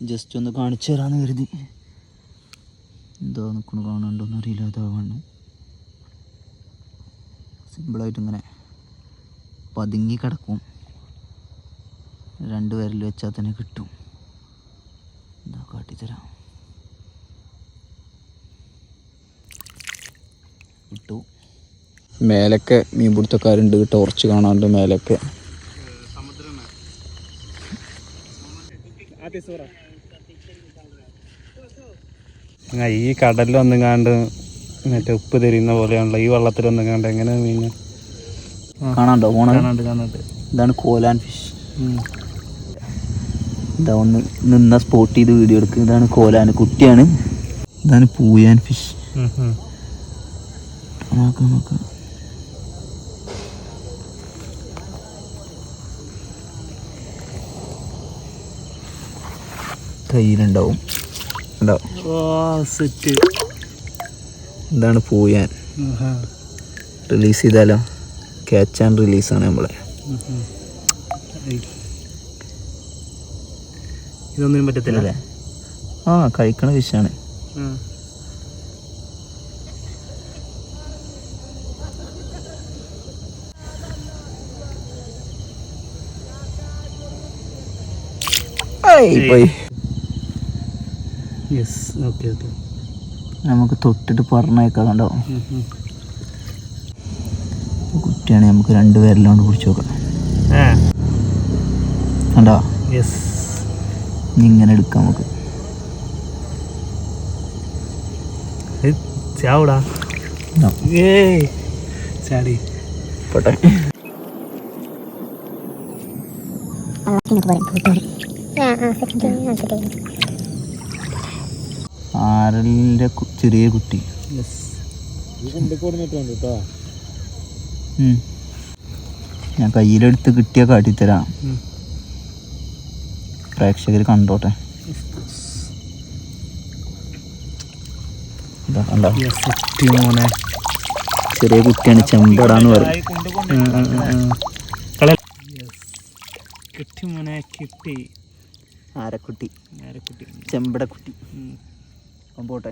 Just ഒന്ന് കാണിച്ചു തരാമെന്ന് കരുതി. എന്താ നിൽക്കണ കാണാണ്ടോന്നും അറിയില്ല. അതാ കാണും. സിമ്പിളായിട്ട് ഇങ്ങനെ പതുങ്ങി കിടക്കും. 2 വിരൽ വെച്ചാൽ തന്നെ കിട്ടും. എന്താ കാട്ടിത്തരാം. കിട്ടു. മേലൊക്കെ മീൻ പിടുത്തക്കാരുണ്ട്. ടോർച്ച് കാണാണ്ട് മേലൊക്കെ. ഈ കടലിലൊന്നുങ്ങാണ്ട് മറ്റേ ഉപ്പ് തരുന്ന പോലെയാണല്ലോ ഈ വെള്ളത്തിലൊന്നുങ്ങാണ്ട്. എങ്ങനെ മീൻ കാണാണ്ടോ? കാണാണ്ട്. ഇതാണ് കോലാൻ ഫിഷ്. ഇതാ ഒന്ന് നിന്ന സ്പോട്ട് ചെയ്ത് വീഡിയോ എടുക്കുക. ഇതാണ് കോലാൻ, കുട്ടിയാണ്. ഇതാണ് പൂയാൻ ഫിഷ്. നോക്കാം. കയ്യിലുണ്ടാവും. സെറ്റ്. ഇതാണ് പൂയാൻ. റിലീസ് ചെയ്താലോ? ക്യാച്ച് ആൻഡ് റിലീസാണ് നമ്മളെ. ഇതൊന്നും പറ്റത്തില്ല അല്ലേ? കഴിക്കണ ഫിഷാണ്. പോയി. നമുക്ക് തൊട്ടിട്ട് പറഞ്ഞേക്കാം. കണ്ടോ? കുട്ടിയാണ്. നമുക്ക് 2 വിരലുകൊണ്ട് പിടിച്ചു നോക്കാം. കണ്ടോ? ഇങ്ങനെ എടുക്കാം നമുക്ക്. പോട്ടെ. ആരലിൻ്റെ ചെറിയ കുട്ടി. ഞാൻ കയ്യിലെടുത്ത് കിട്ടിയ കാട്ടിത്തരാം. പ്രേക്ഷകർ കണ്ടോട്ടെ. ചെറിയ കുട്ടിയാണ്. ചെമ്പടാന്ന് പറയും. ആരക്കുട്ടി, ചെമ്പടക്കുട്ടി. പോട്ടെ.